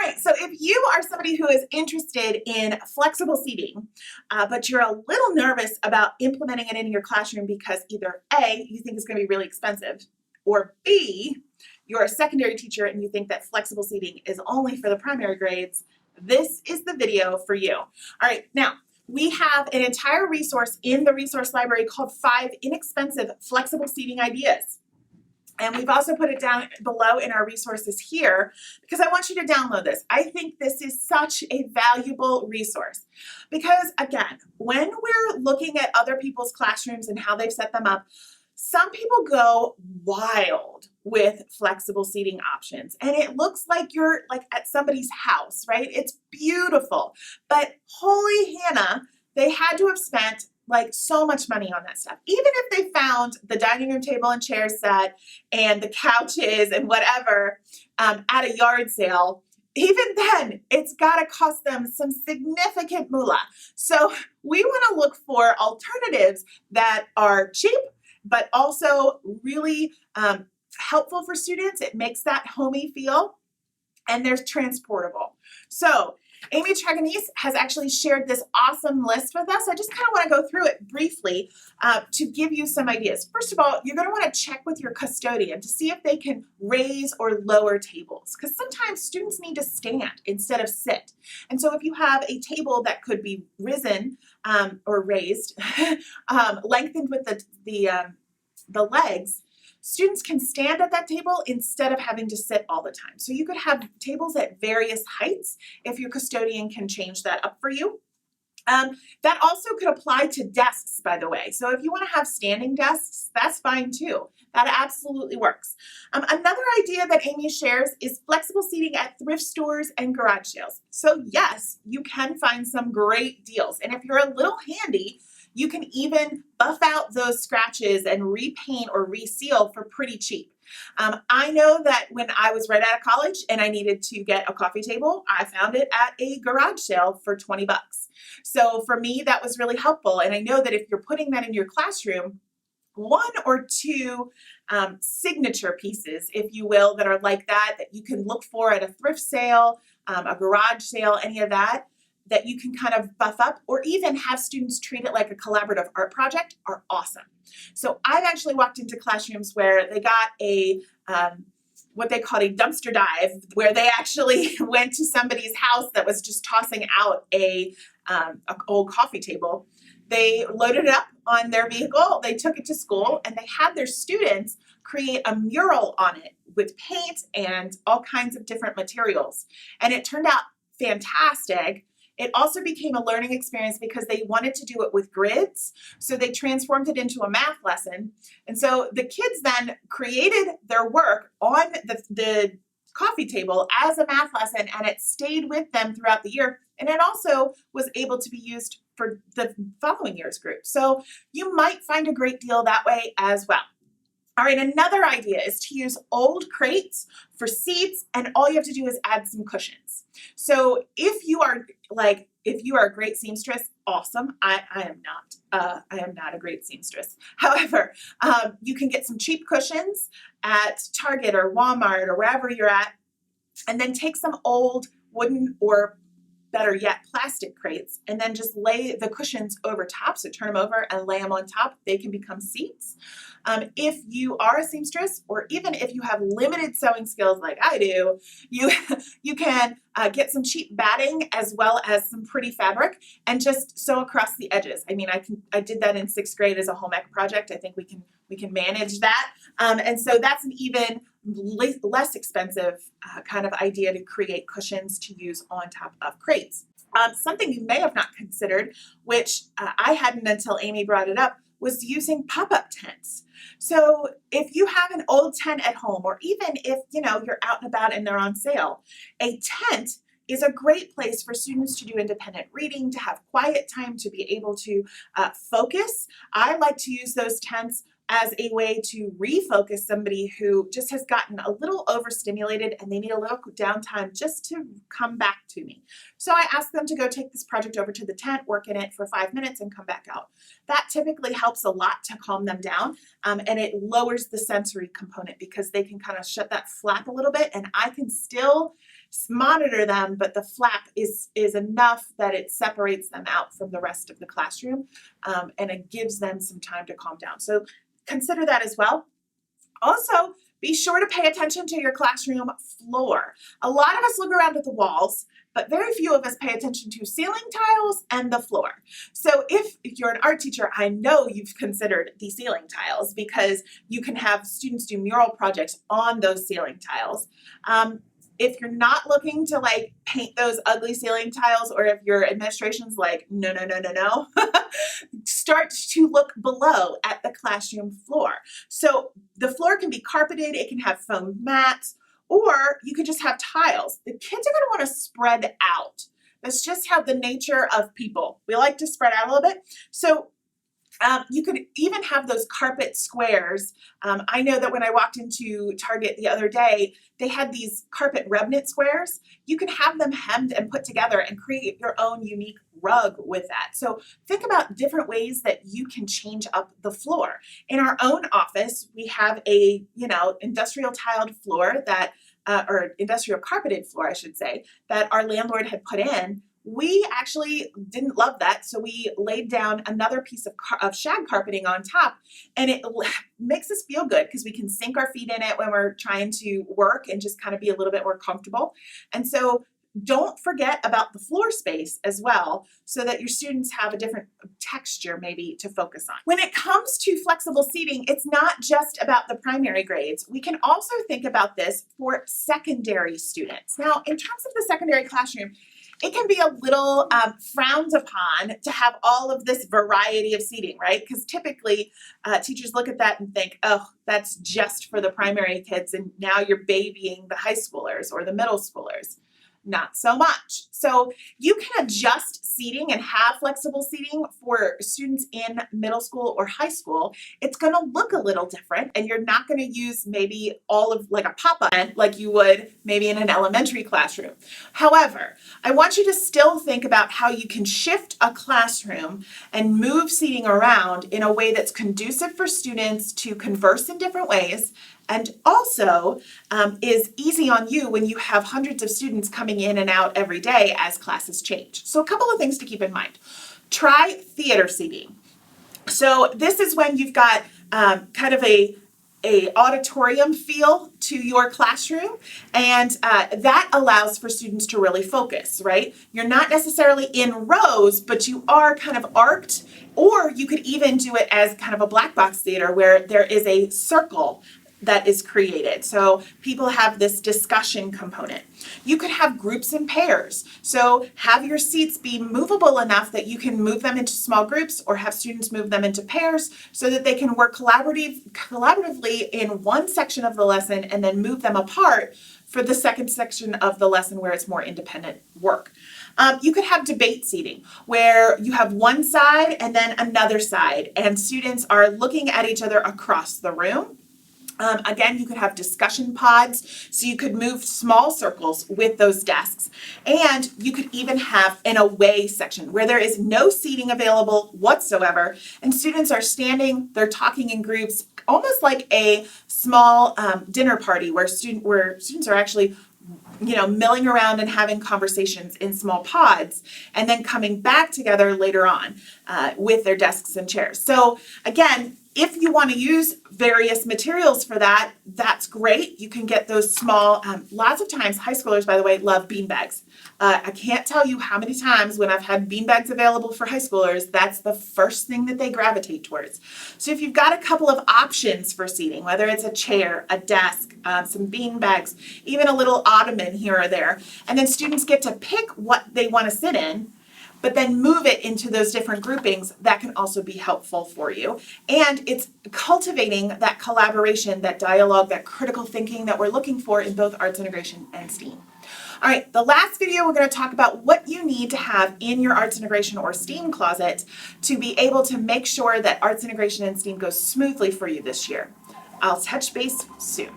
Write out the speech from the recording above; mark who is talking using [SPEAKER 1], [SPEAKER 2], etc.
[SPEAKER 1] right, so if you are somebody who is interested in flexible seating, but you're a little nervous about implementing it in your classroom because either A, you think it's going to be really expensive, or B, you're a secondary teacher and you think that flexible seating is only for the primary grades, this is the video for you. All right, now we have an entire resource in the resource library called 5 Inexpensive Flexible Seating Ideas. And we've also put it down below in our resources here because I want you to download this. I think this is such a valuable resource because, again, when we're looking at other people's classrooms and how they've set them up, some people go wild with flexible seating options and it looks like you're like at somebody's house, right? It's beautiful, but holy Hannah, they had to have spent like so much money on that stuff. Even if they found the dining room table and chair set and the couches and whatever at a yard sale, even then it's got to cost them some significant moolah. So we want to look for alternatives that are cheap, but also really helpful for students. It makes that homey feel, and they're transportable. So Amy Tregonese has actually shared this awesome list with us. I just kind of want to go through it briefly to give you some ideas. First of all, you're going to want to check with your custodian to see if they can raise or lower tables, because sometimes students need to stand instead of sit. And so if you have a table that could be risen or raised, lengthened with the legs, students can stand at that table instead of having to sit all the time. So you could have tables at various heights if your custodian can change that up for you. That also could apply to desks, by the way. So if you want to have standing desks, that's fine too. That absolutely works. Another idea that Amy shares is flexible seating at thrift stores and garage sales. So yes, you can find some great deals. And if you're a little handy, you can even buff out those scratches and repaint or reseal for pretty cheap. I know that when I was right out of college and I needed to get a coffee table, I found it at a garage sale for 20 bucks. So for me, that was really helpful. And I know that if you're putting that in your classroom, 1 or 2 signature pieces, if you will, that are like that you can look for at a thrift sale, a garage sale, any of that you can kind of buff up or even have students treat it like a collaborative art project are awesome. So I've actually walked into classrooms where they got a what they called a dumpster dive, where they actually went to somebody's house that was just tossing out a old coffee table. They loaded it up on their vehicle, they took it to school, and they had their students create a mural on it with paint and all kinds of different materials. And it turned out fantastic. It also became a learning experience because they wanted to do it with grids. So they transformed it into a math lesson. And so the kids then created their work on the coffee table as a math lesson, and it stayed with them throughout the year. And it also was able to be used for the following year's group. So you might find a great deal that way as well. All right, another idea is to use old crates for seats, and all you have to do is add some cushions. So if you are a great seamstress, awesome. I am not a great seamstress. However, you can get some cheap cushions at Target or Walmart or wherever you're at, and then take some old wooden or better yet, plastic crates, and then just lay the cushions over top. So turn them over and lay them on top. They can become seats. If you are a seamstress, or even if you have limited sewing skills like I do, you can get some cheap batting as well as some pretty fabric and just sew across the edges. I mean, I did that in 6th grade as a home ec project. I think we can manage that. And so that's an even less expensive kind of idea to create cushions to use on top of crates. Something you may have not considered, which I hadn't until Amy brought it up, was using pop-up tents. So if you have an old tent at home, or even if you're out and about and they're on sale, a tent is a great place for students to do independent reading, to have quiet time, to be able to focus. I like to use those tents as a way to refocus somebody who just has gotten a little overstimulated and they need a little downtime just to come back to me. So I ask them to go take this project over to the tent, work in it for 5 minutes, and come back out. That typically helps a lot to calm them down, and it lowers the sensory component because they can kind of shut that flap a little bit, and I can still monitor them, but the flap is enough that it separates them out from the rest of the classroom, and it gives them some time to calm down. So consider that as well. Also, be sure to pay attention to your classroom floor. A lot of us look around at the walls, but very few of us pay attention to ceiling tiles and the floor. So if you're an art teacher, I know you've considered the ceiling tiles because you can have students do mural projects on those ceiling tiles. If you're not looking to like paint those ugly ceiling tiles, or if your administration's like, no, start to look below at the classroom floor. So the floor can be carpeted, it can have foam mats, or you could just have tiles. The kids are gonna wanna spread out. That's just how the nature of people. We like to spread out a little bit. So you could even have those carpet squares. I know that when I walked into Target the other day, they had these carpet remnant squares. You can have them hemmed and put together and create your own unique rug with that. So think about different ways that you can change up the floor. In our own office, we have a, industrial tiled floor that, or industrial carpeted floor, I should say, that our landlord had put in. We actually didn't love that, so we laid down another piece of shag carpeting on top, and it makes us feel good because we can sink our feet in it when we're trying to work and just kind of be a little bit more comfortable. And so don't forget about the floor space as well, so that your students have a different texture maybe to focus on. When it comes to flexible seating, it's not just about the primary grades. We can also think about this for secondary students. Now, in terms of the secondary classroom, it can be a little frowned upon to have all of this variety of seating, right? Because typically teachers look at that and think, oh, that's just for the primary kids, and now you're babying the high schoolers or the middle schoolers. Not so much. So you can adjust seating and have flexible seating for students in middle school or high school. It's going to look a little different, and you're not going to use maybe all of like a pop-up like you would maybe in an elementary classroom. However, I want you to still think about how you can shift a classroom and move seating around in a way that's conducive for students to converse in different ways, and also is easy on you when you have hundreds of students coming in and out every day as classes change. So a couple of things to keep in mind. Try theater seating. So this is when you've got kind of a auditorium feel to your classroom, and that allows for students to really focus, right? You're not necessarily in rows, but you are kind of arced, or you could even do it as kind of a black box theater where there is a circle that is created. So people have this discussion component. You could have groups and pairs. So have your seats be movable enough that you can move them into small groups, or have students move them into pairs so that they can work collaboratively in one section of the lesson and then move them apart for the second section of the lesson where it's more independent work. You could have debate seating where you have one side and then another side, and students are looking at each other across the room. Again, you could have discussion pods, so you could move small circles with those desks. And you could even have an away section where there is no seating available whatsoever, and students are standing, they're talking in groups, almost like a small dinner party where students are actually milling around and having conversations in small pods, and then coming back together later on with their desks and chairs. So again, if you want to use various materials for that, that's great. You can get those small, lots of times, high schoolers, by the way, love bean bags. I can't tell you how many times when I've had bean bags available for high schoolers, that's the first thing that they gravitate towards. So if you've got a couple of options for seating, whether it's a chair, a desk, some bean bags, even a little ottoman here or there, and then students get to pick what they want to sit in, but then move it into those different groupings, that can also be helpful for you. And it's cultivating that collaboration, that dialogue, that critical thinking that we're looking for in both arts integration and STEAM. All right, the last video, we're going to talk about what you need to have in your arts integration or STEAM closet to be able to make sure that arts integration and STEAM goes smoothly for you this year. I'll touch base soon.